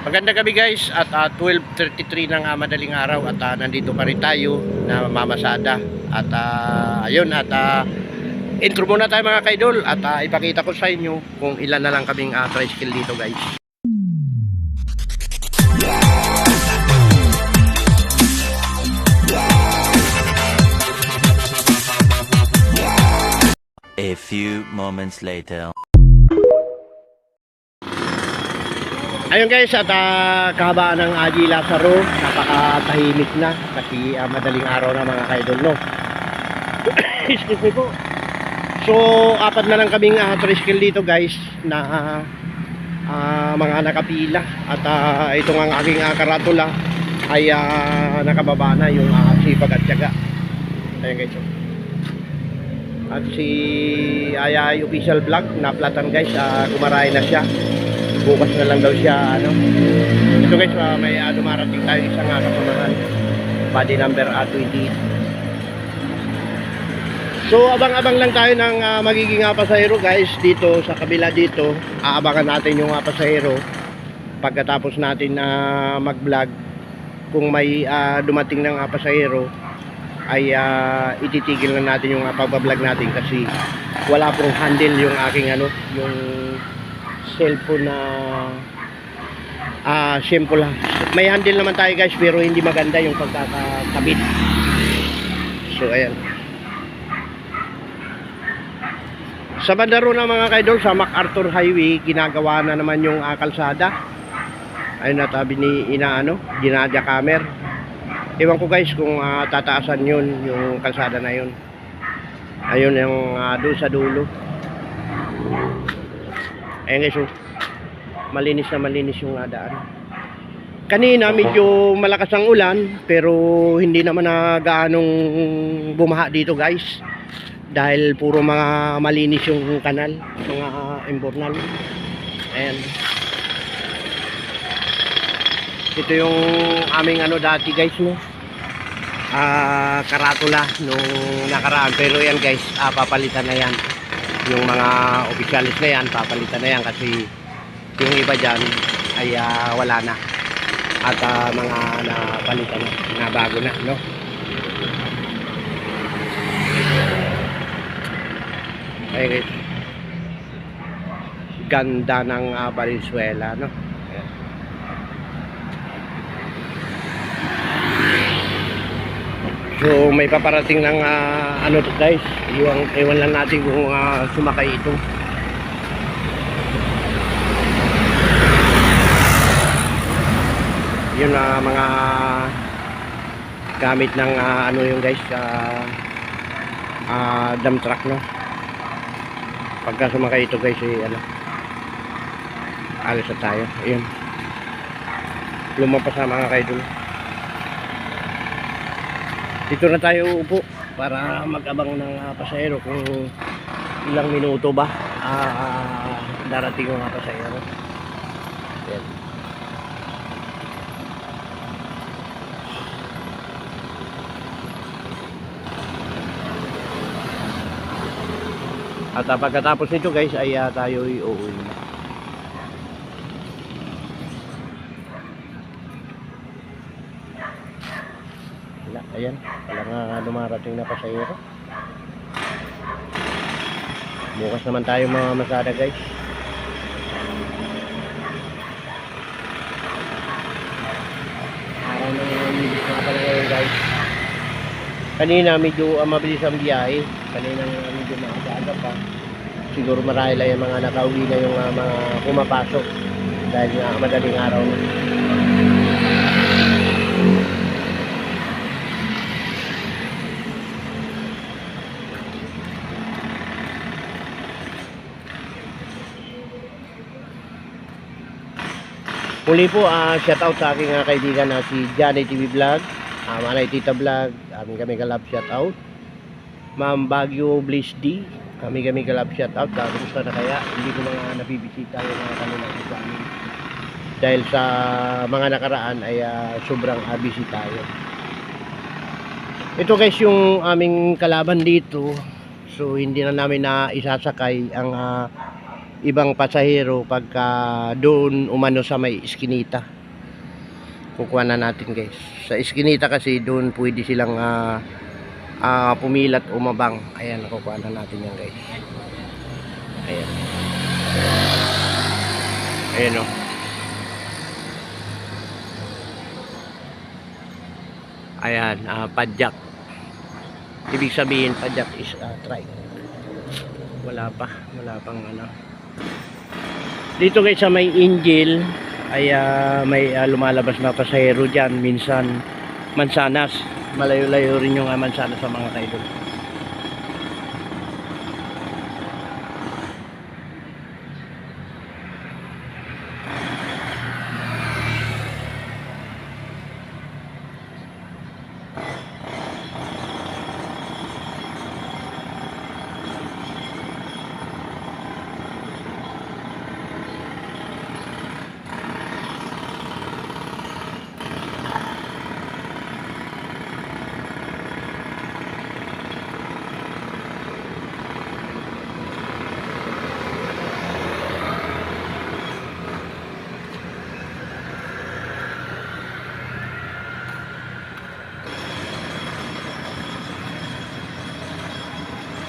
Maganda gabi guys at 12:33 ng madaling araw at nandito pa rin tayo na mamasada at ayun at intro muna tayo mga kaidol at ipakita ko sa inyo kung ilan na lang kaming tricycle dito guys. A few moments later. Ayun guys at kahabaan ng Aji Lazaro, napakatahimik na kasi madaling araw na mga kaidol no. Excuse me po. So apat na lang kaming tricycle dito guys na mga nakapila at itong ang aking karatula ay nakababa na yung sipag at tiyaga. Ayun guys. At si Ayay official vlog na platan guys, kumarain na siya. Bukas na lang daw siya ano. Ito guys, may dumarating tayo isang kasamahan. Body number 20. So abang-abang lang tayo ng magiging pasahero guys dito sa kabila dito. Aabangan natin yung pasahero pagkatapos natin mag-vlog. Kung may dumating ng pasahero ay ititigil na natin yung pagbablog natin kasi wala pong handle yung aking ano, yung cellphone na simple lang. May handle naman tayo guys pero hindi maganda yung pagkakabit. So ayan. Sa bandaro na mga kaidol sa MacArthur Highway, ginagawa na naman yung kalsada. Ayun na tabi ni Ginadya Kamer. Ewan ko guys kung tataasan yun yung kalsada na yun. Ayun yung doon sa dulo. Ayan guys, malinis na malinis yung daan. Kanina medyo malakas ang ulan pero hindi naman na gaanong bumaha dito guys. Dahil puro mga malinis yung kanal, mga imbornal. Ayan. Ito yung aming dati guys no. Karatula nung nakaraan pero yan guys, papalitan na yan. Yung mga opisyalis na yan, papalitan na yan kasi yung iba dyan ay wala na at mga napalitan na bago na no. Ay guys, ganda ng Valenzuela no. So may paparating ng guys, ewan lang natin kung sumakay ito. Yun mga gamit ng yung guys, dump truck no. Pagka sumakay ito guys alis na tayo. Ayun, lumampas na mga kaidol. Dito na tayo upo para mag-abang ng pasahero kung ilang minuto ba darating yung pasahero. Ayan. At pagkatapos nito guys ay tayo uuwi. Ayan, walang dumarating na pasahero. Bukas naman tayo mga masada guys. Araw na mabilis na pala ngayon guys. Kanina medyo mabilis ang biyahe. Kanina medyo maaga pa. Siguro marahil ay mga nakauwi na yung mga pumapasok dahil madaling araw na. Muli po, shout out sa aking kaibigan na si Johnny TV Vlog, Manay Tita Vlog, kami kalab shout out. Ma'am Baguio Bliss D, kami kalab shout out. Kumusta na kaya? Hindi ko na nabibisita yung mga kanila sa amin. Dahil sa mga nakaraan ay sobrang busy tayo. Ito guys yung aming kalaban dito. So hindi na namin na isasakay ang ibang pasahero pagka doon umano sa may iskinita. Kukuha na natin guys. Sa iskinita kasi doon pwede silang pumilat umabang. Ayan, kukuha na natin yan guys. Ayan. Ayan o. Ayan, padjak. Ibig sabihin padjak is trike. Wala pang ano. Dito guys sa may Angel ay may lumalabas na pasahero dyan. Minsan Mansanas. Malayo-layo rin yung Mansanas sa mga kaidol.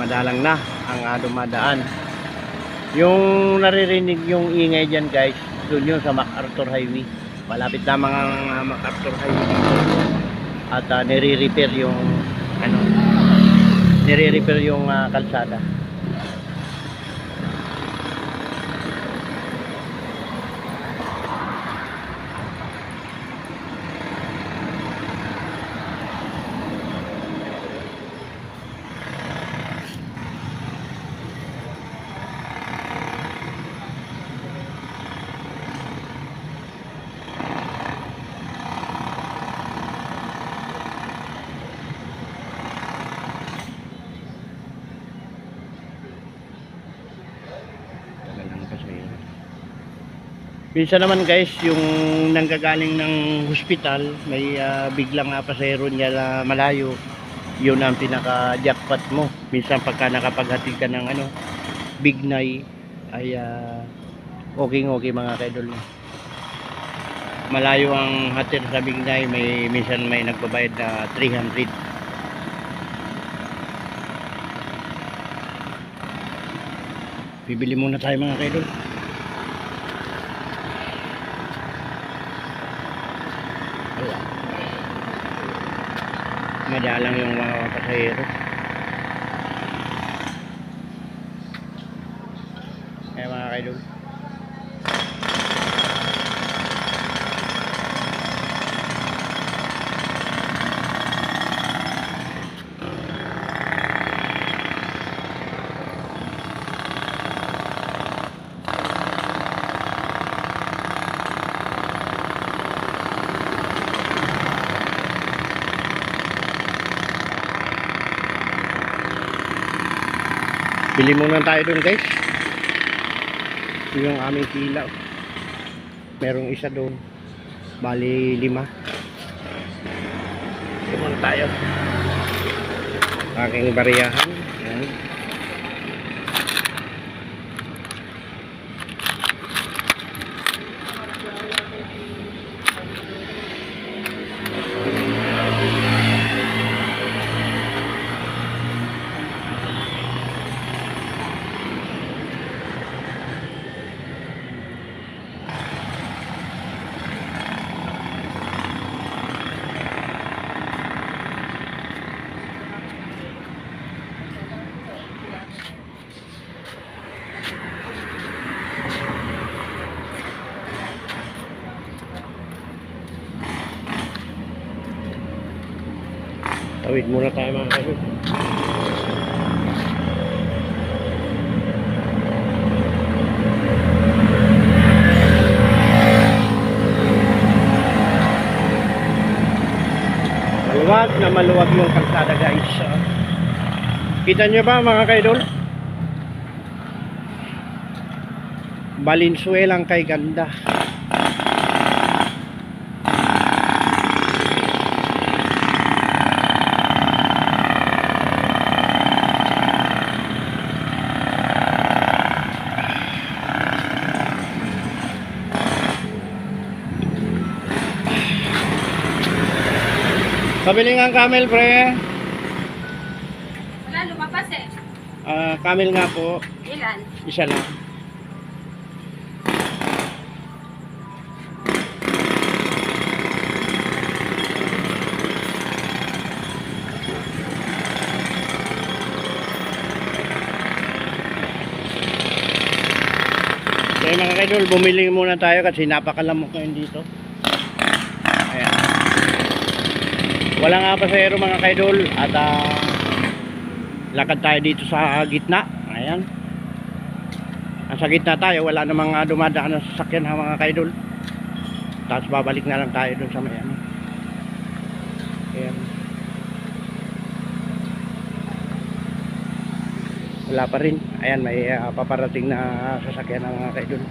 Madalang na ang dumadaan. Yung naririnig yung ingay dyan guys, doon yun sa MacArthur Highway. Malapit lamang ang MacArthur Highway dito. At nire-repair yung nire-repair yung kalsada. Minsan naman guys, yung nanggagaling ng hospital, may biglang pasahero niya na malayo, yun ang pinaka jackpot mo. Minsan pagka nakapaghatid ka ng Bignay ay okay mga kaidol. Malayo ang hatid sa Bignay, minsan may nagbabayad na 300. Bibili muna tayo mga kaidol. Madalang yung mga pasahero. Kaya mga kaidol, bili muna tayo dun guys. Yung aming pila, merong isa doon, bali 5. Bili muna tayo aking bariyahan. Ayan. Tawid muna tayo mga kaidol. Maluwag na maluwag yung kalsada guys. Kita nyo ba mga kaidol? Valenzuela kay ganda. Pabili nga ang camel, pre. Wala, lumabas eh. Camel nga po. Ilan? Isa lang. Kaya mga kaidol, bumili muna tayo kasi napakalamok ngayon dito. Ayan. Wala nga pasahero mga kaidol at lakad tayo dito sa gitna. Ayan. Sa gitna tayo, wala namang dumadaan na sasakyan ha mga kaidol. Tapos babalik na lang tayo dun sa may ano. Ayan. Wala pa rin. Ayan, may paparating na sasakyan ng mga kaidol.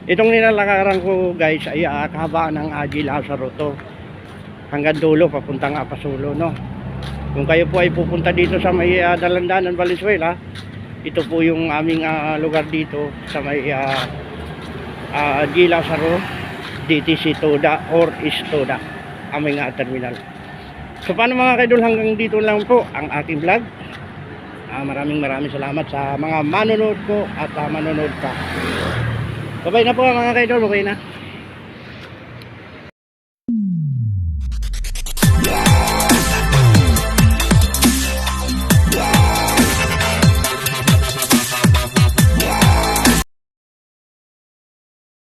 Itong nilalakaran ko guys ay kahabaan ng Aji Lazaro to. Hanggang dulo papuntang Apasulo, no. Kung kayo po ay pupunta dito sa may Dalandanan, Valenzuela, ito po yung aming lugar dito sa may Aji Lazaro, DTC Toda or East Toda, aming terminal. So paano mga kaidol, hanggang dito lang po ang aking vlog. Maraming salamat sa mga manonood ko at manonood pa. Babay na po mga kaidol, okay na.